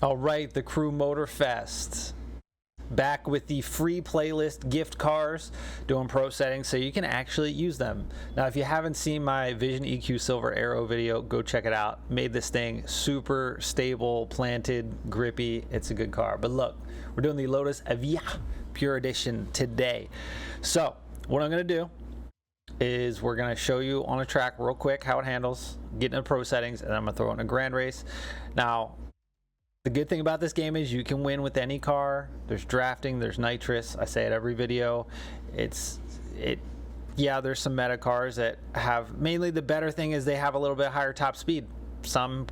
All right, the crew Motorfest. Back with the free playlist gift cars, doing pro settings so you can actually use them. Now, if you haven't seen my Vision EQ Silver Arrow video, go check it out. Made this thing super stable, planted, grippy. It's a good car. But look, we're doing the Lotus Evija Pure Edition today. So what I'm going to do is we're going to show you on a track real quick how it handles, get into pro settings, and I'm going to throw it in a grand race. Now, the good thing about this game is you can win with any car. There's drafting, there's nitrous. I say it every video. Yeah, there's some meta cars that have, mainly the better thing is they have a little bit higher top speed. Some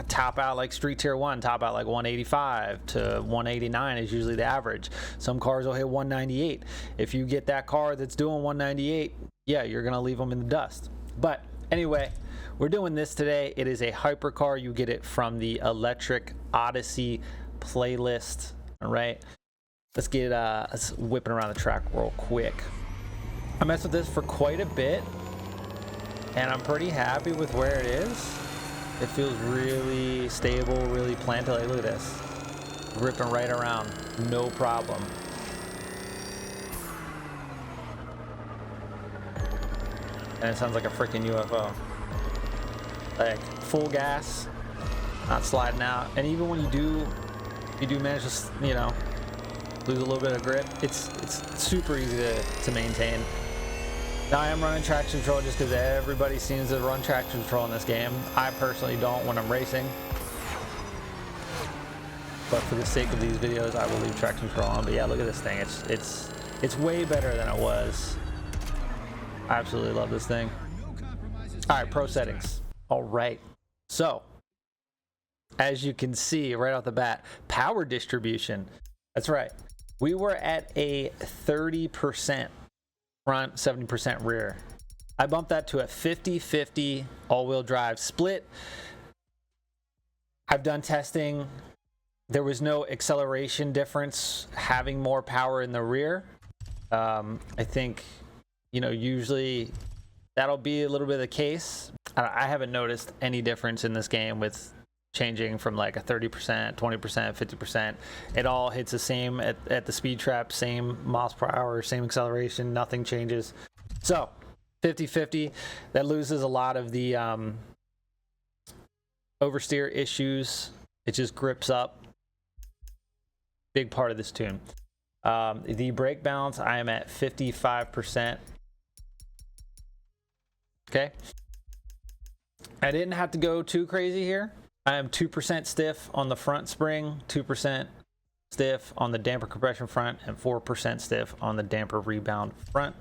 top out like Street Tier 1, top out like 185 to 189 is usually the average. Some cars will hit 198. If you get that car that's doing 198, yeah, you're gonna leave them in the dust. But anyway, we're doing this today. It is a hypercar. You get it from the Electric Odyssey playlist. All right, let's get let's whipping around the track real quick. I messed with this for quite a bit, and I'm pretty happy with where it is. It feels really stable, really planted. Like, look at this, gripping right around, no problem. And it sounds like a freaking UFO. Like full gas, not sliding out. And even when you do manage to, you know, lose a little bit of grip, it's super easy to maintain. Now I am running traction control just because everybody seems to run traction control in this game. I personally don't when I'm racing, but for the sake of these videos, I will leave traction control on. But yeah, look at this thing. It's way better than it was. I absolutely love this thing. All right, pro settings. All right, so as you can see right off the bat, power distribution. That's right. We were at a 30% front, 70% rear. I bumped that to a 50-50 all-wheel drive split. I've done testing. There was no acceleration difference having more power in the rear. I think, you know, usually that'll be a little bit of the case. I haven't noticed any difference in this game with changing from like a 30%, 20%, 50%. It all hits the same at the speed trap, same miles per hour, same acceleration, nothing changes. So 50-50, that loses a lot of the oversteer issues. It just grips up. Big part of this tune. The brake balance, I am at 55%. Okay. I didn't have to go too crazy here. I am 2% stiff on the front spring, 2% stiff on the damper compression front, and 4% stiff on the damper rebound front.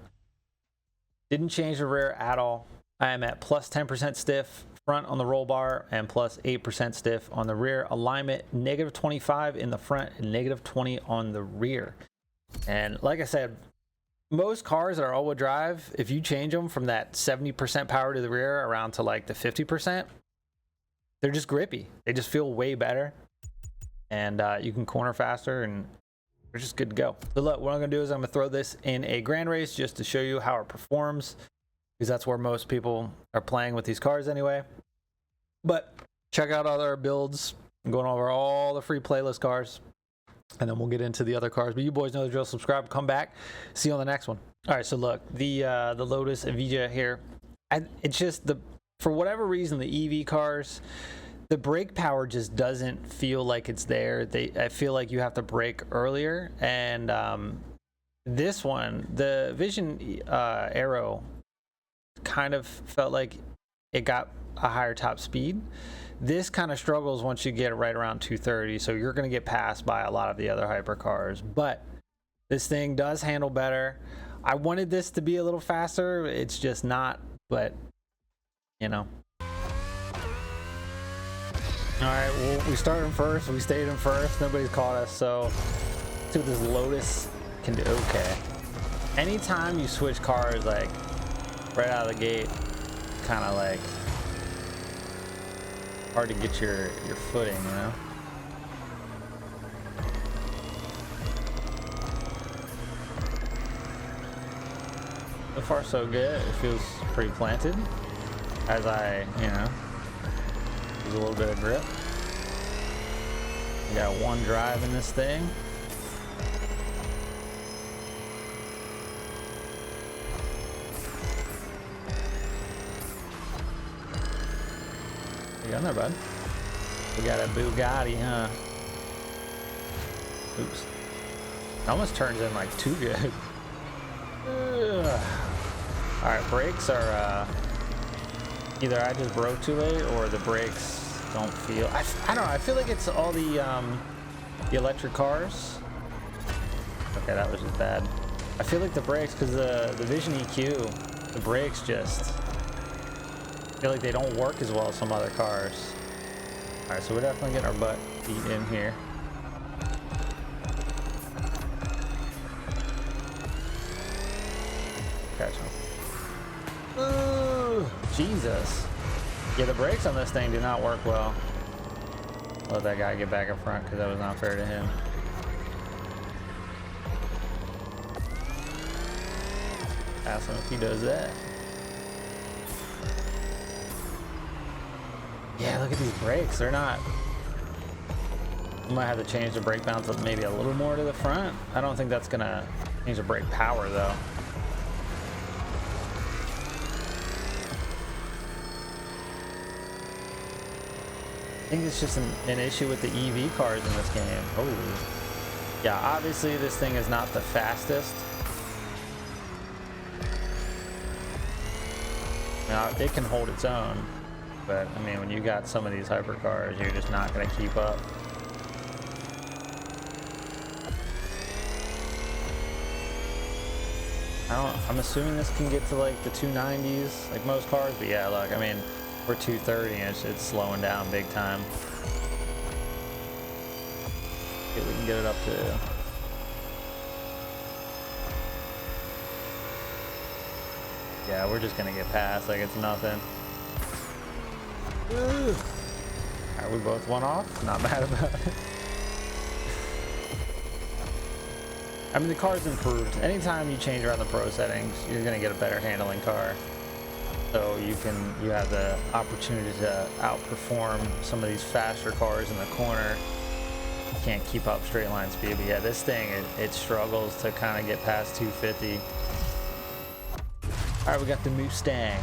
Didn't change the rear at all. I am at plus 10% stiff front on the roll bar and plus 8% stiff on the rear. Alignment, negative 25 in the front and negative 20 on the rear. And like I said, most cars that are all-wheel drive, if you change them from that 70% power to the rear around to like the 50%, they're just grippy. They just feel way better, and you can corner faster, and they're just good to go. So look, what I'm gonna do is I'm gonna throw this in a grand race just to show you how it performs, because that's where most people are playing with these cars anyway. But check out other builds. I'm going over all the free playlist cars, and then we'll get into the other cars. But you boys know the drill. Subscribe, come back, see you on the next one. All right, so look, the Lotus Evija here, it's just for whatever reason, the EV cars, the brake power just doesn't feel like it's there. I feel like you have to brake earlier, and this one, the Vision Arrow, kind of felt like it got a higher top speed. This kind of struggles once you get right around 230, so you're going to get passed by a lot of the other hypercars. But this thing does handle better. I wanted this to be a little faster. It's just not, but you know. All right, well, we started in first. We stayed in first. Nobody's caught us, so let's see what this Lotus can do. Okay. Anytime you switch cars, like right out of the gate, kind of like hard to get your footing, you know. So far so good. It feels pretty planted as I, you know, use a little bit of grip. We got one drive in this thing. You on there, bud? We got a Bugatti, huh? Oops. It almost turns in like too good. Alright, brakes are either I just broke too late or the brakes don't feel. I don't know, I feel like it's all the electric cars. Okay, that was just bad. I feel like the brakes, because the Vision EQ, the brakes just feel like they don't work as well as some other cars. Alright, so we're definitely getting our butt beat in here. Catch him. Ooh, Jesus. Yeah, the brakes on this thing do not work well. Let that guy get back in front because that was not fair to him. Ask him if he does that. Yeah, look at these brakes. They're not. I might have to change the brake bounce maybe a little more to the front. I don't think that's gonna change the brake power though. I think it's just an issue with the EV cars in this game. Holy. Yeah, obviously this thing is not the fastest. Now, it can hold its own. But I mean, when you got some of these hypercars, you're just not going to keep up. I'm assuming this can get to like the 290s, like most cars. But yeah, look, I mean, we're 230 and it's slowing down big time. Okay, we can get it up to. Yeah, we're just going to get past like it's nothing. Alright, we both went off. Not mad about it. I mean, the car's improved. Anytime you change around the pro settings, you're going to get a better handling car. So you have the opportunity to outperform some of these faster cars in the corner. You can't keep up straight line speed, but yeah, this thing, it struggles to kind of get past 250. Alright, we got the Mustang.